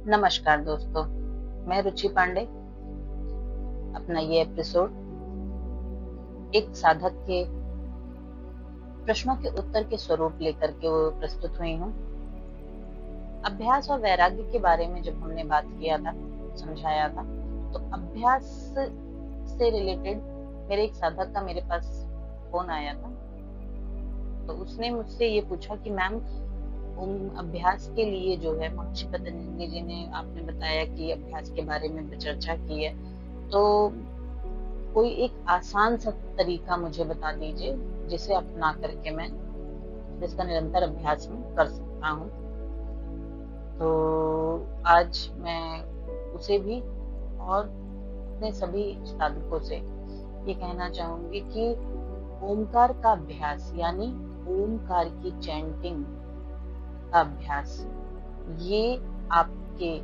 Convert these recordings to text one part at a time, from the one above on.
नमस्कार दोस्तों, मैं रुचि पांडे अपना ये एपिसोड एक साधक के प्रश्नों के उत्तर के स्वरूप लेकर के वो प्रस्तुत हुई हूँ। अभ्यास और वैराग्य के बारे में जब हमने बात किया था, समझाया था, तो अभ्यास से रिलेटेड मेरे एक साधक का मेरे पास फोन आया था। तो उसने मुझसे ये पूछा कि मैम, अभ्यास के लिए जो है महर्षि पतंजलि जी ने, आपने बताया कि अभ्यास के बारे में चर्चा की है, तो कोई एक आसान सा तरीका मुझे बता दीजिए जिसे अपना करके मैं जिसका निरंतर अभ्यास में कर सकता हूँ। तो आज मैं उसे भी और अपने सभी साधकों से ये कहना चाहूंगी कि ओमकार का अभ्यास यानी ओमकार की चैंटिंग का अभ्यास, ये आपके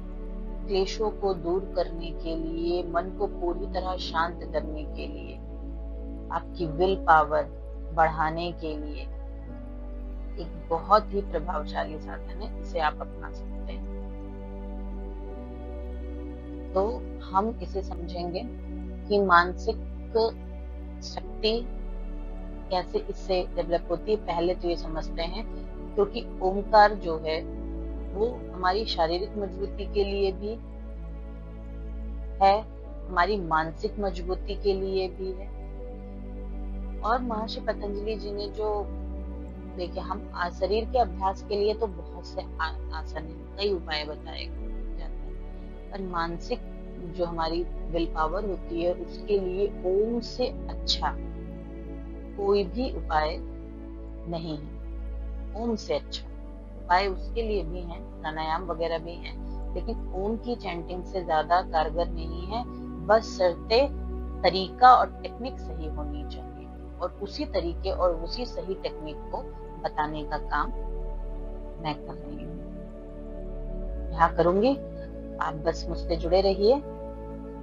क्लेशों को दूर करने के लिए, मन को पूरी तरह शांत करने के लिए, आपकी विल पावर बढ़ाने के लिए एक बहुत ही प्रभावशाली साधन है। इसे आप अपना सकते हैं। तो हम इसे समझेंगे कि मानसिक शक्ति कैसे इससे डेवलप होती है। पहले तो ये समझते हैं, क्योंकि ओमकार जो है वो हमारी शारीरिक मजबूती के लिए भी है, हमारी मानसिक मजबूती के लिए भी है। और महर्षि पतंजलि जी ने जो, देखिए, हम शरीर के अभ्यास के लिए तो बहुत से आसन है, कई उपाय बताए जाते हैं, पर मानसिक जो हमारी विल पावर होती है उसके लिए ओम से अच्छा कोई भी उपाय नहीं है। ओम से अच्छा उपाय उसके लिए भी हैं, प्राणायाम वगैरह भी हैं, लेकिन ओम की चैंटिंग से ज्यादा कारगर नहीं है। बस शर्ते तरीका और टेक्निक सही होनी चाहिए, और उसी तरीके और उसी सही टेक्निक को बताने का काम मैं कर रही हूँ, यहाँ करूंगी। आप बस मुझसे जुड़े रहिए।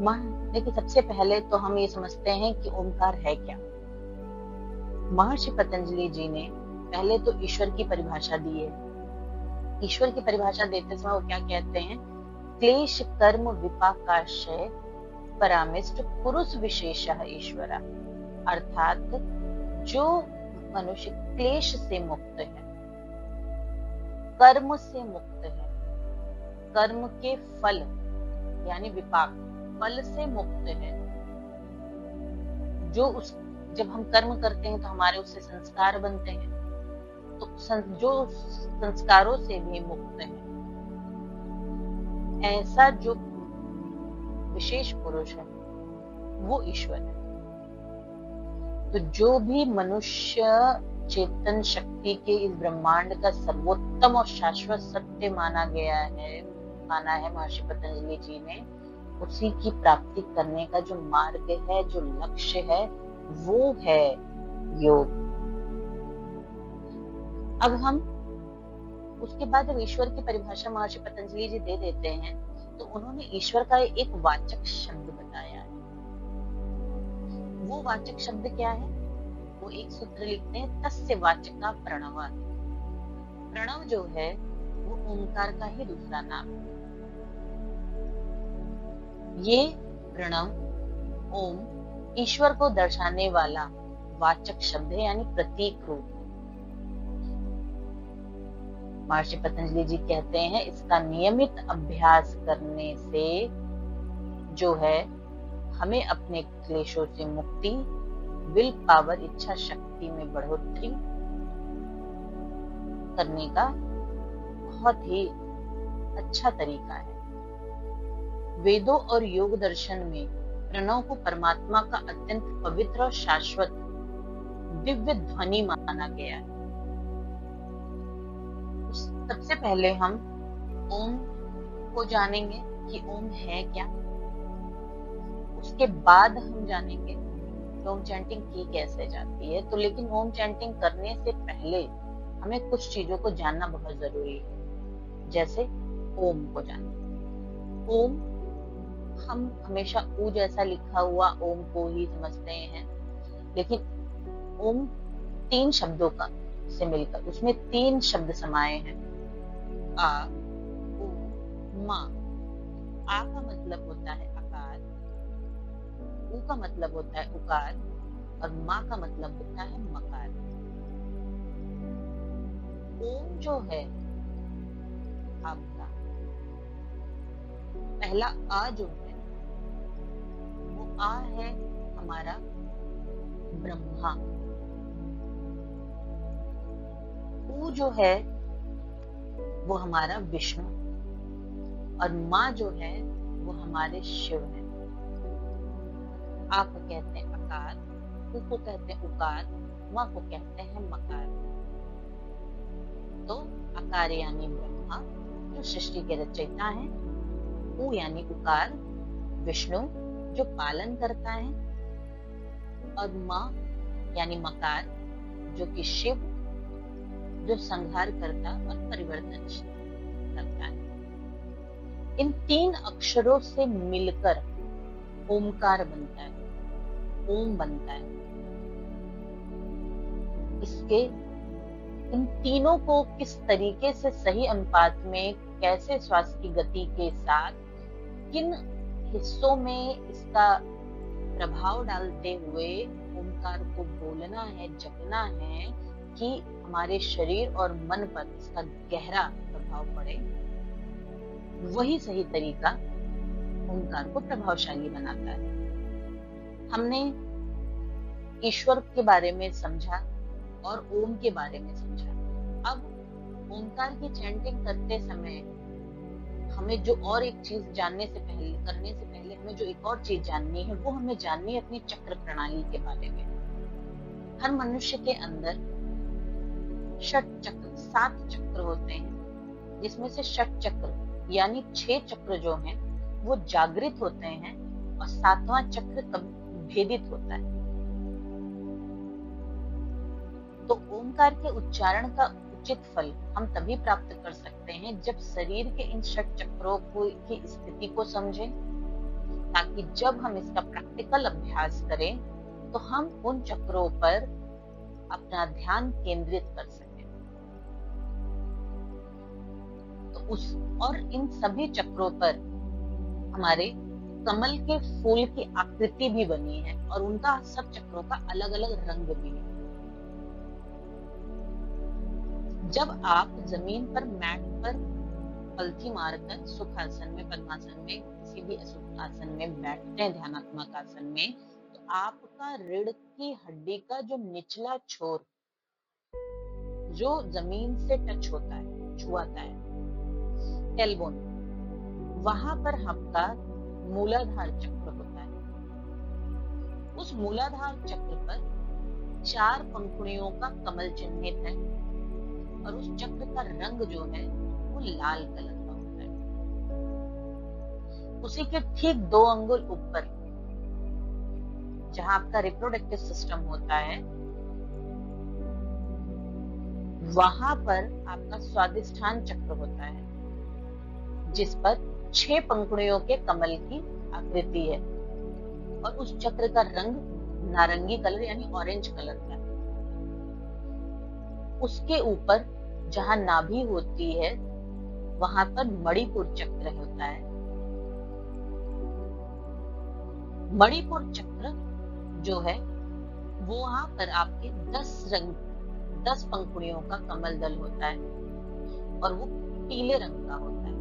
देखिए, सबसे पहले तो हम ये समझते हैं कि ओमकार है क्या। महर्षि पतंजलि जी ने पहले तो ईश्वर की परिभाषा दी है। ईश्वर की परिभाषा देते समय वो क्या कहते हैं? क्लेश कर्म विपाकाशय परामिष्ट पुरुष विशेषः ईश्वरा, अर्थात जो मनुष्य क्लेश से मुक्त है, कर्म से मुक्त है, कर्म के फल यानी विपाक फल से मुक्त है, जब हम कर्म करते हैं तो हमारे उससे संस्कार बनते हैं, तो जो संस्कारों से भी मुक्त है, ऐसा जो विशेष पुरुष है वो ईश्वर है। तो जो भी मनुष्य चेतन शक्ति के इस ब्रह्मांड का सर्वोत्तम और शाश्वत सत्य माना है महर्षि पतंजलि जी ने, उसी की प्राप्ति करने का जो मार्ग है, जो लक्ष्य है, वो है योग। अब हम उसके बाद जब ईश्वर की परिभाषा महर्षि पतंजलि जी दे देते हैं, तो उन्होंने ईश्वर का एक वाचक शब्द बताया है। वो वाचक शब्द क्या है? वो एक सूत्र लिखते हैं, तस्य वाचका प्रणव। प्रणव जो है वो ओमकार का ही दूसरा नाम है। ये प्रणव ओम ईश्वर को दर्शाने वाला वाचक शब्द है, यानी प्रतीक रूप। महर्षि पतंजलि जी कहते हैं, इसका नियमित अभ्यास करने से जो है हमें अपने क्लेशों से मुक्ति, विल पावर, इच्छा शक्ति में बढ़ोतरी करने का बहुत ही अच्छा तरीका है। वेदों और योग दर्शन में प्रणव को परमात्मा का अत्यंत पवित्र और शाश्वत दिव्य ध्वनि माना गया है। सबसे पहले हम ओम को जानेंगे कि ओम है क्या। उसके बाद हम जानेंगे कि ओम चैंटिंग की कैसे जाती है। तो लेकिन ओम चैंटिंग करने से पहले हमें कुछ चीजों को जानना बहुत जरूरी है, जैसे ओम को जानना। ओम हम हमेशा ऊ जैसा लिखा हुआ ओम को ही समझते हैं, लेकिन ओम 3 शब्दों का से मिलकर, उसमें 3 शब्द समाये हैं, आ, उ, मा। आ का मतलब होता है आकार, उ का मतलब होता है उकार और मा का मतलब होता है मकार। ओम जो है आपका पहला आ जो है वो आ है हमारा ब्रह्मा। उ जो है वो हमारा विष्णु और माँ जो है वो हमारे शिव है। आ को कहते हैं आकार, उ को कहते हैं उकार, माँ को कहते हैं मकार। तो आकार यानी ब्रह्मा जो सृष्टि के रचयिता हैं, उ यानी उकार विष्णु जो पालन करता है, और माँ यानी मकार जो कि शिव जो संहार करता और परिवर्तन करता है। इन तीन अक्षरों से मिलकर ओमकार बनता है, ओम बनता है। इसके इन तीनों को किस तरीके से सही अनुपात में कैसे श्वास की गति के साथ किन हिस्सों में इसका प्रभाव डालते हुए ओमकार को बोलना है, जपना है कि हमारे शरीर और मन पर इसका गहरा प्रभाव पड़े, वही सही तरीका ओमकार को प्रभावशाली बनाता है। हमने ईश्वर के बारे में समझा और ओम के बारे में समझा। अब ओमकार की चैंटिंग करते समय हमें जो और एक चीज करने से पहले हमें जो एक और चीज जाननी है, वो हमें जाननी है अपनी चक्र प्रणाली के बारे में। हर मनुष्य के अंदर षट चक्र, 7 चक्र होते हैं, जिसमें से षट चक्र यानी 6 चक्र जो हैं वो जागृत होते हैं और 7वां चक्र भेदित होता है। तो ओमकार के उच्चारण का उचित फल हम तभी प्राप्त कर सकते हैं जब शरीर के इन षट चक्रों की स्थिति को समझें, ताकि जब हम इसका प्रैक्टिकल अभ्यास करें तो हम उन चक्रों पर अपना ध्यान केंद्रित कर सकें। तो और इन सभी चक्रों पर हमारे कमल के फूल की आकृति भी बनी है और उनका सब चक्रों का अलग अलग रंग भी है। जब आप जमीन पर मैट पर पलथी मारकर सुखासन में, पद्मासन में, किसी भी आसन में बैठते हैं, ध्यानात्मक आसन में, तो आपका रीढ़ की हड्डी का जो निचला छोर जो जमीन से टच होता है, छुआता है, टेलबोन, वहां पर आपका मूलाधार चक्र होता है। उस मूलाधार चक्र पर 4 पंखुड़ियों का कमल चिन्हित है और उस चक्र का रंग जो है वो लाल कलर का होता है। उसी के ठीक 2 अंगुल ऊपर जहां आपका रिप्रोडक्टिव सिस्टम होता है, वहां पर आपका स्वादिष्ठान चक्र होता है, जिस पर 6 पंखुड़ियों के कमल की आकृति है और उस चक्र का रंग नारंगी कलर यानी ऑरेंज कलर का है। उसके ऊपर जहां नाभि होती है वहां पर मणिपुर चक्र होता है। मणिपुर चक्र जो है वो वहां पर आपके 10 पंखुड़ियों का कमल दल होता है और वो पीले रंग का होता है।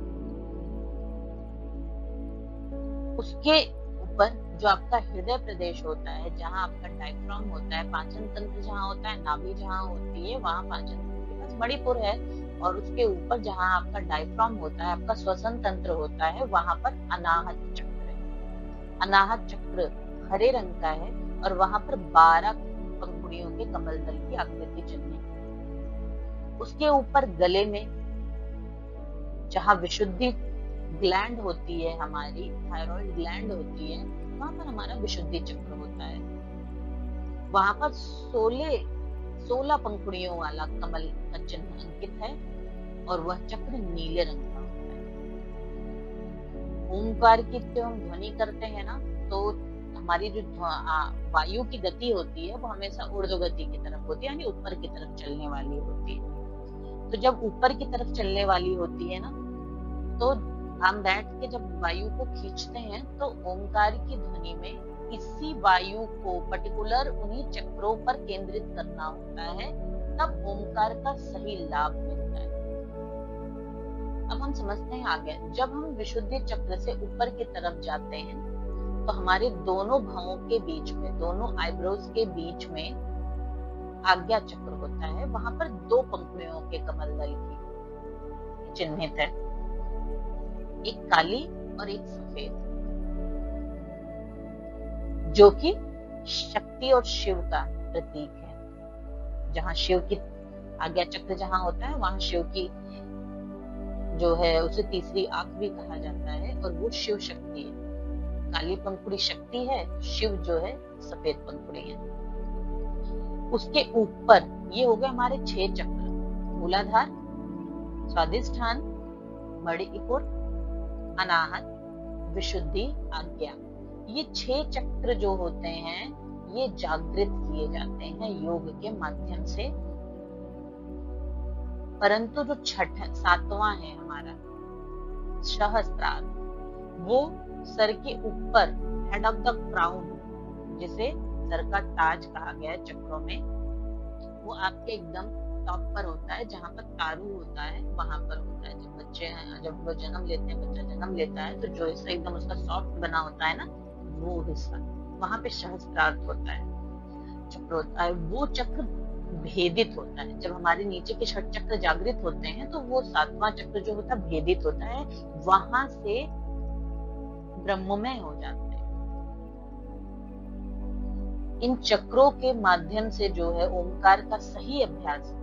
उसके ऊपर जो आपका हृदय प्रदेश होता है, जहां आपका डायफ्राम होता है, पाचन तंत्र जहां होता है, नाभि जहां होती है, वहां पाचन तंत्र के पास मणिपुर है। और उसके ऊपर जहां आपका डायफ्राम होता है, आपका श्वसन तंत्र होता है, वहां पर अनाहत चक्र है। अनाहत चक्र हरे रंग का है और वहां पर 12 पंखुड़ियों के कमल दल की आकृति चिन्हित है। उसके ऊपर गले में जहां विशुद्धि ग्लैंड होती है, हमारी थायराइड ग्लैंड होती है, वहां पर हमारा विशुद्धि चक्र होता है। वहां पर 16 पंखुड़ियों वाला कमल का चिन्ह अंकित है और वह चक्र नीले रंग का होता है। ओमकार की जो हम ध्वनि करते हैं ना, तो हमारी जो वायु की गति होती है वो हमेशा ऊर्ध्व गति की तरफ होती है, यानी ऊपर की तरफ चलने वाली होती है। तो जब ऊपर की तरफ चलने वाली होती है ना, तो हम बैठ के जब वायु को खींचते हैं तो ओंकार की ध्वनि में इसी वायु को पर्टिकुलर उन्हीं चक्रों पर केंद्रित करना होता है, तब ओंकार का सही लाभ मिलता है। अब हम समझते हैं आगे। जब हम विशुद्धि चक्र से ऊपर की तरफ जाते हैं तो हमारे दोनों भावों के बीच में, दोनों आईब्रोज के बीच में आज्ञा चक्र होता है। वहां पर 2 पंखुड़ियों के कमल दल की चिन्हित है, एक काली और एक सफेद, जो कि शक्ति और शिव का प्रतीक है। जहां शिव की आज्ञा चक्र जहां होता है, वहां शिव की जो है उसे तीसरी आंख भी कहा जाता है, और वो शिव शक्ति है। काली पंखुड़ी शक्ति है, शिव जो है सफेद पंखुड़ी है। उसके ऊपर ये हो गए हमारे 6 चक्र: मूलाधार, स्वादिष्ठान, मणिपुर, अनाहत, विशुद्धि, आज्ञा। ये 6 चक्र जो होते हैं ये जागृत किए जाते हैं योग के माध्यम से। परंतु जो 7वां है हमारा सहस्त्रार, वो सर के ऊपर, हेड ऑफ द क्राउन, जिसे सर का ताज कहा गया है चक्रों में, वो आपके एकदम टॉप पर होता है, जहां पर तारू होता है वहां पर होता है। जब बच्चे हैं, जब वो जन्म लेते हैं, बच्चा जन्म लेता है, तो जो हिस्सा एकदम उसका सॉफ्ट बना होता है ना, वो हिस्सा वहां पे सहस्त्रार होता है, चक्र होता है। वो चक्र भेदित होता है। जब हमारे नीचे के 6 चक्र जागृत होते हैं तो वो 7वां चक्र जो होता है भेदित होता है, वहां से ब्रह्ममय हो जाते हैं। इन चक्रों के माध्यम से जो है ओंकार का सही अभ्यास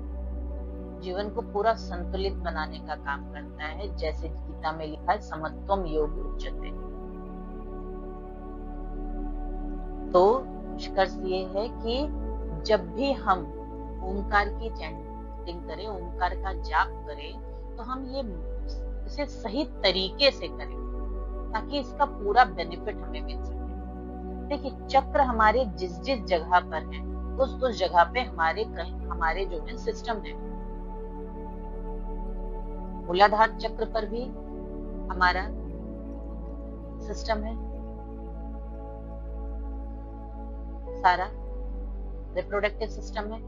जीवन को पूरा संतुलित बनाने का काम करता है। जैसे गीता में लिखा है, समत्वम योग उच्यते। तो निष्कर्ष ये है कि जब भी हम ओंकार की चैंटिंग करें, ओंकार का जाप करें, तो हम ये इसे सही तरीके से करें ताकि इसका पूरा बेनिफिट हमें मिल सके। देखिए, चक्र हमारे जिस जिस जगह पर है, उस जगह पे हमारे जो है सिस्टम है। मूलाधार चक्र पर भी हमारा सिस्टम है, सारा रिप्रोडक्टिव सिस्टम है।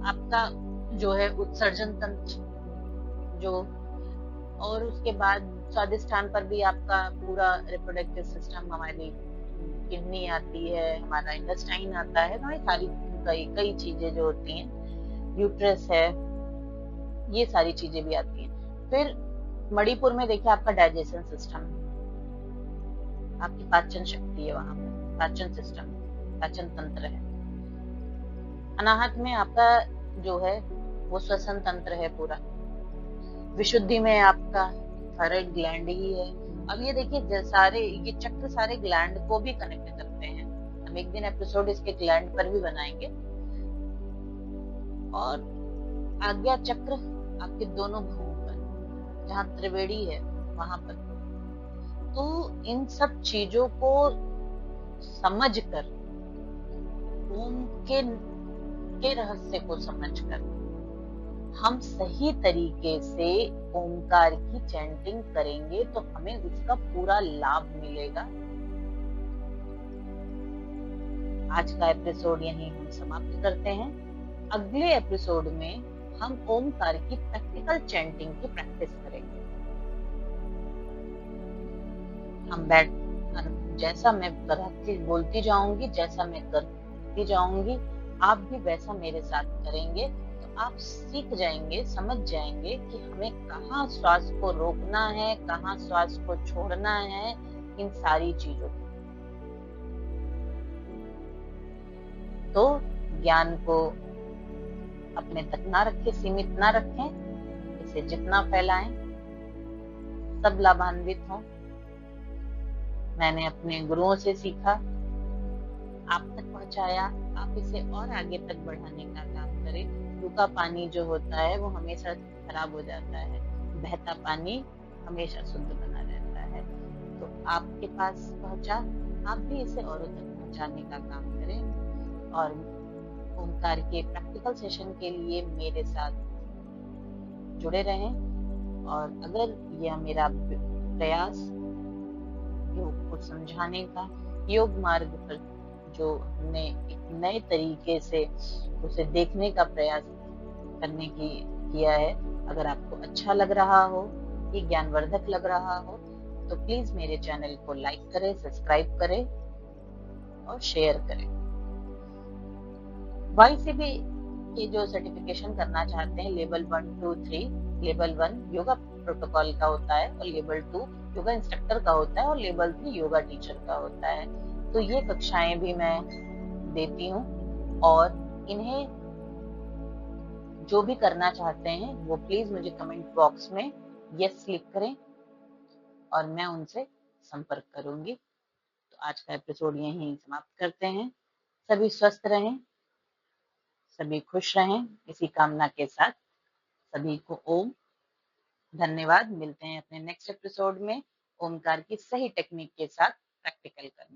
आपका जो है उत्सर्जन तंत्र जो, और उसके बाद स्वादिष्ठान पर भी आपका पूरा रिप्रोडक्टिव सिस्टम, हमारी किडनी आती है, हमारा इंटेस्टाइन आता है, तो सारी कई चीजें जो होती हैं, यूट्रस है, ये सारी चीजें भी आती हैं। फिर मणिपुर में देखिए आपका डाइजेशन सिस्टम है, आपकी पाचन शक्ति है, वहां पर पाचन सिस्टम, पाचन तंत्र है। अनाहत में आपका जो है वो श्वसन तंत्र है पूरा। विशुद्धि में आपका थायराइड ग्लैंड ही है। अब ये देखिए सारे ये चक्र सारे ग्लैंड को भी कनेक्ट करते हैं। हम एक दिन एपिसोड इसके ग्लैंड पर भी बनाएंगे। और आज्ञा चक्र आपके दोनों भुवों पर, जहाँ त्रिवेणी है वहां पर। तो इन सब चीजों को समझकर, ओम के रहस्य को समझकर हम सही तरीके से ओंकार की चैंटिंग करेंगे तो हमें उसका पूरा लाभ मिलेगा। आज का एपिसोड यहीं हम समाप्त करते हैं। अगले एपिसोड में हम ओंकार की प्रैक्टिकल चैंटिंग की प्रैक्टिस करेंगे। हम जैसा मैं बोलती जाऊंगी, जैसा मैं करती जाऊंगी, आप भी वैसा मेरे साथ करेंगे तो आप सीख जाएंगे, समझ जाएंगे कि हमें कहाँ श्वास को रोकना है, कहाँ श्वास को छोड़ना है, इन सारी चीजों को। तो ज्ञान को अपने तक ना रखें, सीमित ना रखें, इसे जितना फैलाएं सब लाभान्वित हों। मैंने अपने गुरुओं से सीखा, आप तक पहुंचाया, आप इसे और आगे तक बढ़ाने का काम करें। रुका पानी जो होता है वो हमेशा खराब हो जाता है, बहता पानी हमेशा शुद्ध बना रहता है। तो आपके पास पहुंचा, आप भी इसे औरों तक पहुंचाने का काम करें। और ओंकार के प्रैक्टिकल सेशन के लिए मेरे साथ जुड़े रहें। और अगर यह मेरा प्रयास योग को समझाने का, योग मार्ग पर जो हमने एक नए तरीके से उसे देखने का प्रयास करने की किया है, अगर आपको अच्छा लग रहा हो, ये ज्ञानवर्धक लग रहा हो, तो प्लीज मेरे चैनल को लाइक करें, सब्सक्राइब करें और शेयर करें। YCB के जो सर्टिफिकेशन करना चाहते हैं, लेवल 1, 2, 3, लेवल 1 योगा प्रोटोकॉल का होता है और लेवल 2 योगा इंस्ट्रक्टर का होता है और लेवल 3 योगा टीचर का होता है। तो ये कक्षाएं भी मैं देती हूँ और इन्हें जो भी करना चाहते हैं वो प्लीज मुझे कमेंट बॉक्स में यस लिख करें और मैं उनसे संपर्क करूंगी। तो आज का एपिसोड यहीं समाप्त करते हैं। सभी स्वस्थ रहें, सभी खुश रहें, इसी कामना के साथ सभी को ओम। धन्यवाद। मिलते हैं अपने नेक्स्ट एपिसोड में ओमकार की सही टेक्निक के साथ प्रैक्टिकल करने।